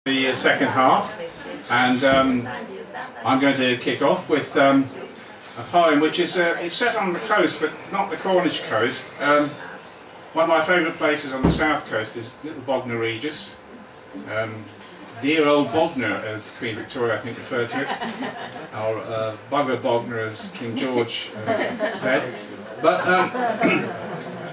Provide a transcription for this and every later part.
The second half, and I'm going to kick off with a poem which is it's set on the coast, but not the Cornish coast. One of my favourite places on the south coast is Little Bognor Regis. Dear old Bognor, as Queen Victoria I think referred to it, or Bugger Bognor as King George said. But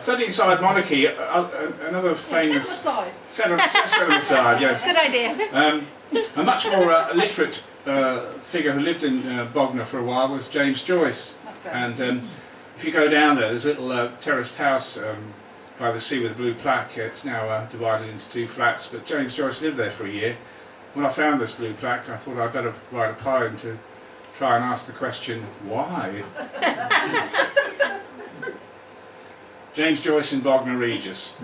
setting aside monarchy, another famous... Set aside, yes. Good idea. A much more literate figure who lived in Bognor for a while was James Joyce. And if you go down there, there's a little terraced house by the sea with a blue plaque. It's now divided into two flats, but James Joyce lived there for a year. When I found this blue plaque, I thought I'd better write a poem to try and ask the question, why? James Joyce in Bognor Regis.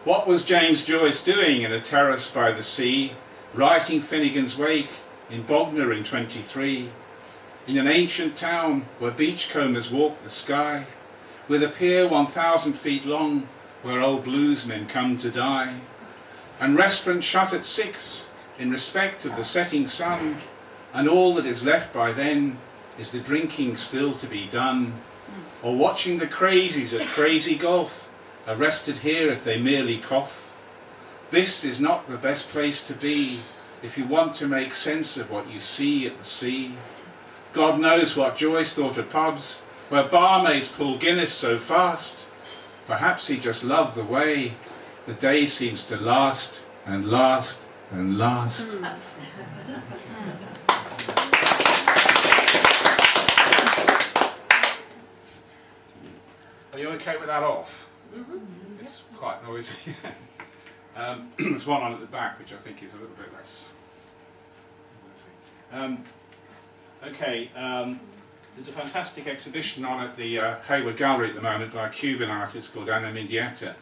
What was James Joyce doing in a terrace by the sea, writing Finnegan's Wake in Bognor in 23, in an ancient town where beachcombers walk the sky, with a pier 1,000 feet long where old bluesmen come to die, and restaurants shut at 6 in respect of the setting sun, and all that is left by then is the drinking still to be done, or watching the crazies at crazy golf, arrested here if they merely cough. This is not the best place to be if you want to make sense of what you see at the sea. God knows what Joyce thought of pubs where barmaids pull Guinness so fast. Perhaps he just loved the way the day seems to last and last and last. Are you okay with that off? It's quite noisy. There's one on at the back which I think is a little bit less. There's a fantastic exhibition on at the Hayward Gallery at the moment by a Cuban artist called Ana Mendieta.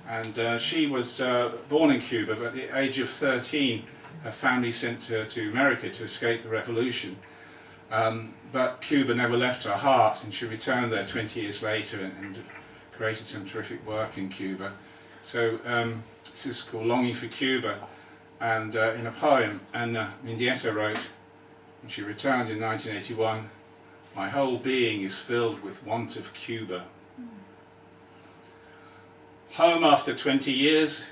And she was born in Cuba, but at the age of 13 her family sent her to America to escape the revolution. But Cuba never left her heart, and she returned there 20 years later and created some terrific work in Cuba. So this is called Longing for Cuba, and in a poem Ana Mendieta wrote, when she returned in 1981, "My whole being is filled with want of Cuba." Home after 20 years,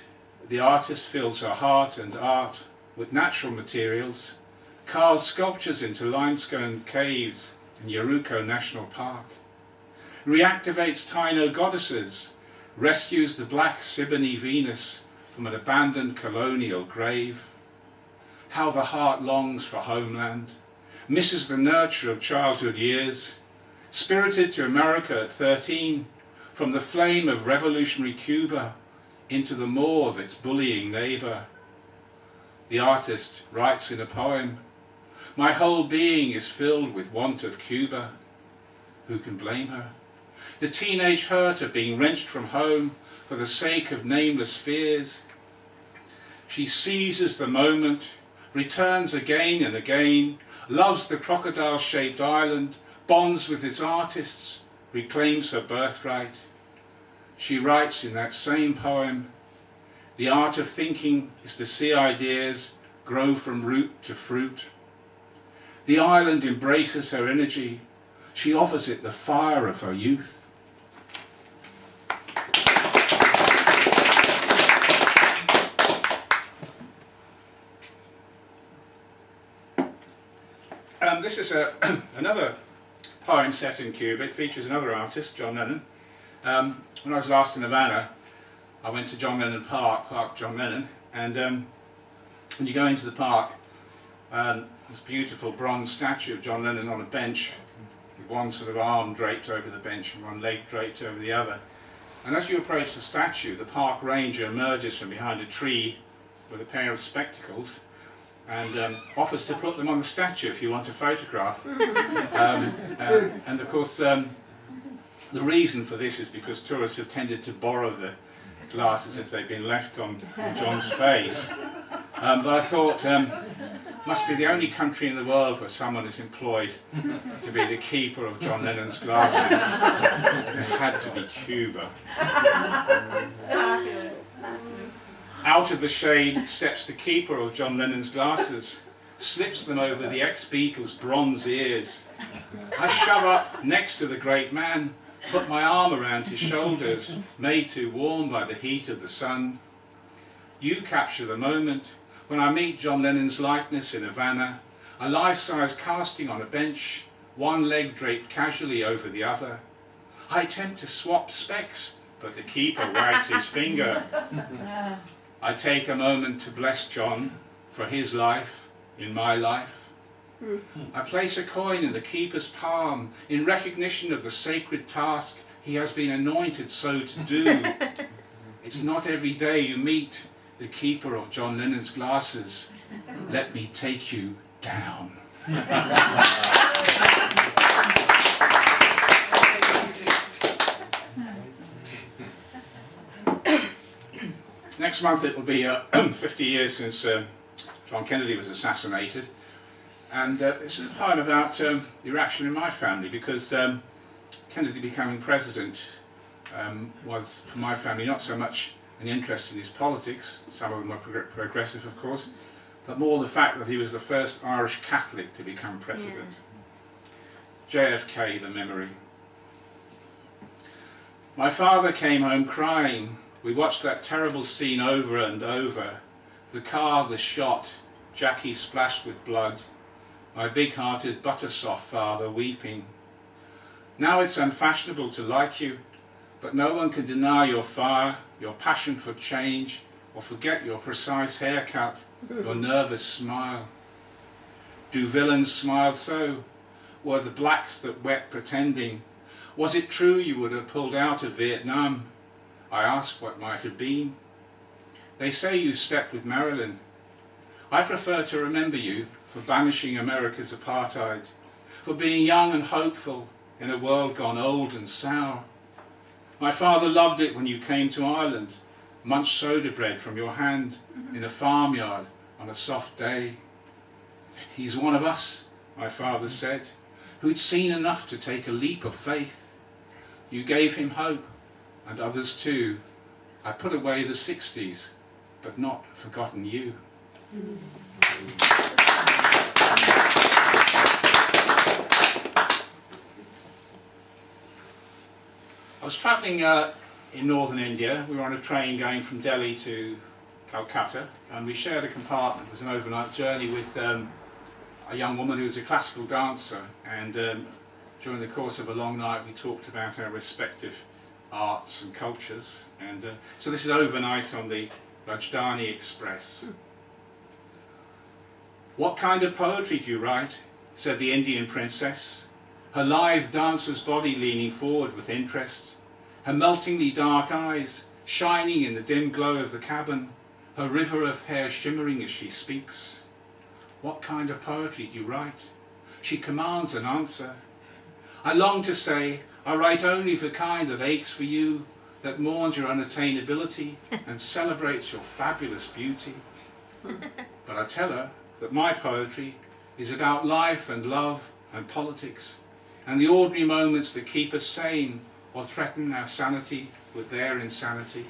the artist fills her heart and art with natural materials, carves sculptures into limestone caves in Yaruco National Park, reactivates Taino goddesses, rescues the black Siboney Venus from an abandoned colonial grave. How the heart longs for homeland, misses the nurture of childhood years, spirited to America at 13, from the flame of revolutionary Cuba into the maw of its bullying neighbour. The artist writes in a poem, "My whole being is filled with want of Cuba." Who can blame her? The teenage hurt of being wrenched from home for the sake of nameless fears. She seizes the moment, returns again and again, loves the crocodile-shaped island, bonds with its artists, reclaims her birthright. She writes in that same poem, "The art of thinking is to see ideas grow from root to fruit." The island embraces her energy. She offers it the fire of her youth. This is another poem set in Cuba. It features another artist, John Lennon. When I was last in Havana, I went to John Lennon Park John Lennon, and when you go into the park, this beautiful bronze statue of John Lennon on a bench, with one sort of arm draped over the bench and one leg draped over the other. And as you approach the statue, the park ranger emerges from behind a tree with a pair of spectacles and offers to put them on the statue if you want a photograph. And of course, the reason for this is because tourists have tended to borrow the glasses if they've been left on John's face. But I thought, must be the only country in the world where someone is employed to be the keeper of John Lennon's glasses. It had to be Cuba. Out of the shade steps the keeper of John Lennon's glasses, slips them over the ex-Beatles' bronze ears. I shove up next to the great man, put my arm around his shoulders, made too warm by the heat of the sun. You capture the moment when I meet John Lennon's likeness in Havana, a life-size casting on a bench, one leg draped casually over the other. I attempt to swap specs, but the keeper wags his finger. I take a moment to bless John for his life in my life. I place a coin in the keeper's palm in recognition of the sacred task he has been anointed so to do. It's not every day you meet the keeper of John Lennon's glasses. Let me take you down. Next month it will be 50 years since John Kennedy was assassinated, and it's a poem about the reaction in my family, because Kennedy becoming president was, for my family, not so much an interest in his politics, some of them were progressive of course, but more the fact that he was the first Irish Catholic to become president. JFK, the memory. My father came home crying. We watched that terrible scene over and over. The car, the shot, Jackie splashed with blood. My big-hearted, butter-soft father weeping. Now it's unfashionable to like you, but no one can deny your fire, your passion for change, or forget your precise haircut, your nervous smile. Do villains smile so? Were the blacks that wept pretending? Was it true you would have pulled out of Vietnam? I ask what might have been. They say you stepped with Marilyn. I prefer to remember you for banishing America's apartheid, for being young and hopeful in a world gone old and sour. My father loved it when you came to Ireland, munched soda bread from your hand in a farmyard on a soft day. He's one of us, my father said, who'd seen enough to take a leap of faith. You gave him hope, and others too. I put away the 60s, but not forgotten you. I was travelling in northern India. We were on a train going from Delhi to Calcutta, and we shared a compartment. It was an overnight journey with a young woman who was a classical dancer, and during the course of a long night we talked about our respective arts and cultures, and so this is overnight on the Rajdhani Express. What kind of poetry do you write? Said the Indian princess, her lithe dancer's body leaning forward with interest, her meltingly dark eyes shining in the dim glow of the cabin, her river of hair shimmering as she speaks. What kind of poetry do you write? She commands an answer. I long to say, I write only the kind that aches for you, that mourns your unattainability and celebrates your fabulous beauty. But I tell her that my poetry is about life and love and politics, and the ordinary moments that keep us sane or threaten our sanity with their insanity.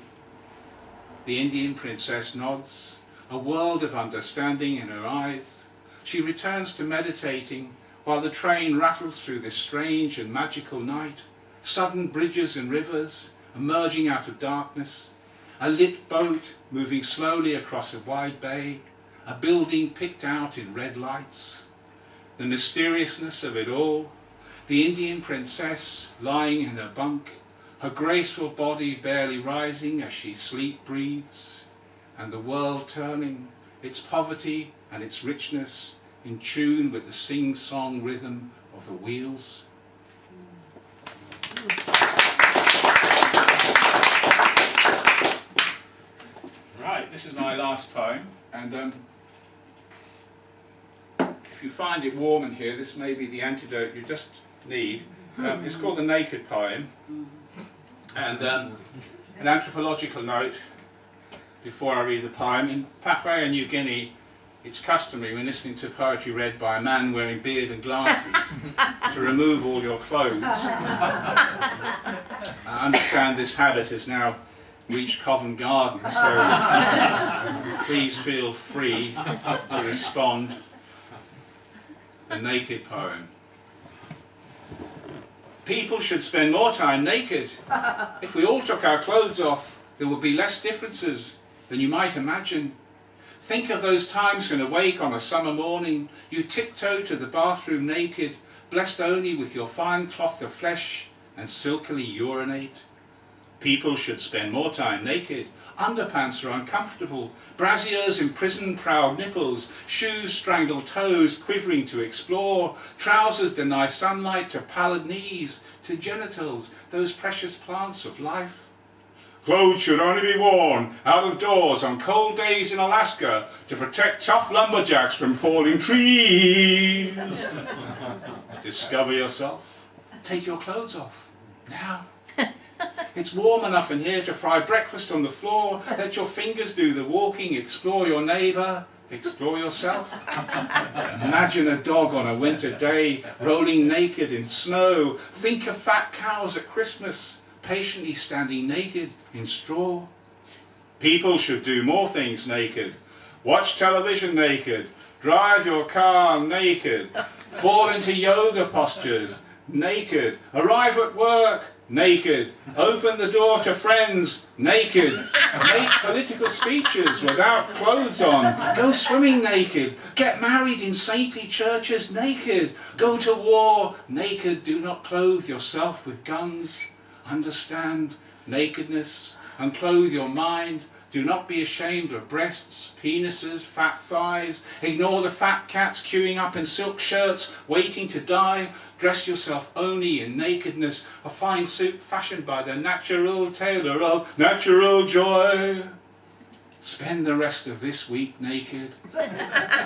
The Indian princess nods, a world of understanding in her eyes. She returns to meditating while the train rattles through this strange and magical night, sudden bridges and rivers emerging out of darkness, a lit boat moving slowly across a wide bay, a building picked out in red lights. The mysteriousness of it all, the Indian princess lying in her bunk, her graceful body barely rising as she sleep breathes, and the world turning, its poverty and its richness in tune with the sing-song rhythm of the wheels. Right, this is my last poem, and if you find it warm in here, this may be the antidote you just need. It's called The Naked Poem, and an anthropological note before I read the poem. In Papua New Guinea, it's customary when listening to poetry read by a man wearing beard and glasses to remove all your clothes. I understand this habit has now reached Covent Garden, so please feel free to respond. The naked poem. People should spend more time naked. If we all took our clothes off, there would be less differences than you might imagine. Think of those times when awake on a summer morning, you tiptoe to the bathroom naked, blessed only with your fine cloth of flesh, and silkily urinate. People should spend more time naked. Underpants are uncomfortable. Brassieres imprison proud nipples. Shoes strangle toes, quivering to explore. Trousers deny sunlight to pallid knees, to genitals, those precious plants of life. Clothes should only be worn out of doors on cold days in Alaska to protect tough lumberjacks from falling trees. Discover yourself. Take your clothes off. Now. It's warm enough in here to fry breakfast on the floor. Let your fingers do the walking. Explore your neighbour. Explore yourself. Imagine a dog on a winter day rolling naked in snow. Think of fat cows at Christmas patiently standing naked in straw. People should do more things naked. Watch television naked. Drive your car naked. Fall into yoga postures naked. Arrive at work naked. Open the door to friends naked. Make political speeches without clothes on. Go swimming naked. Get married in saintly churches naked. Go to war naked. Do not clothe yourself with guns. Understand nakedness and clothe your mind. Do not be ashamed of breasts, penises, fat thighs. Ignore the fat cats queuing up in silk shirts, waiting to die. Dress yourself only in nakedness, a fine suit fashioned by the natural tailor of natural joy. Spend the rest of this week naked.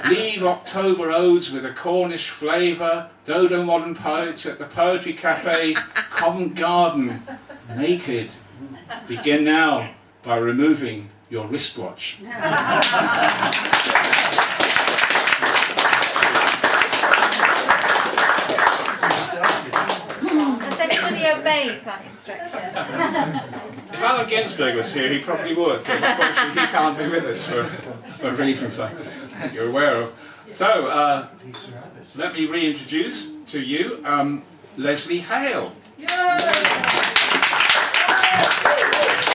Leave October Odes with a Cornish Flavour. Dodo Modern Poets at the Poetry Cafe, Covent Garden, naked. Begin now by removing your wristwatch. Has anybody obeyed that instruction? If Allen Ginsberg was here, he probably would, but unfortunately he can't be with us for reasons I think you're aware of. So, let me reintroduce to you Leslie Hale. Yay!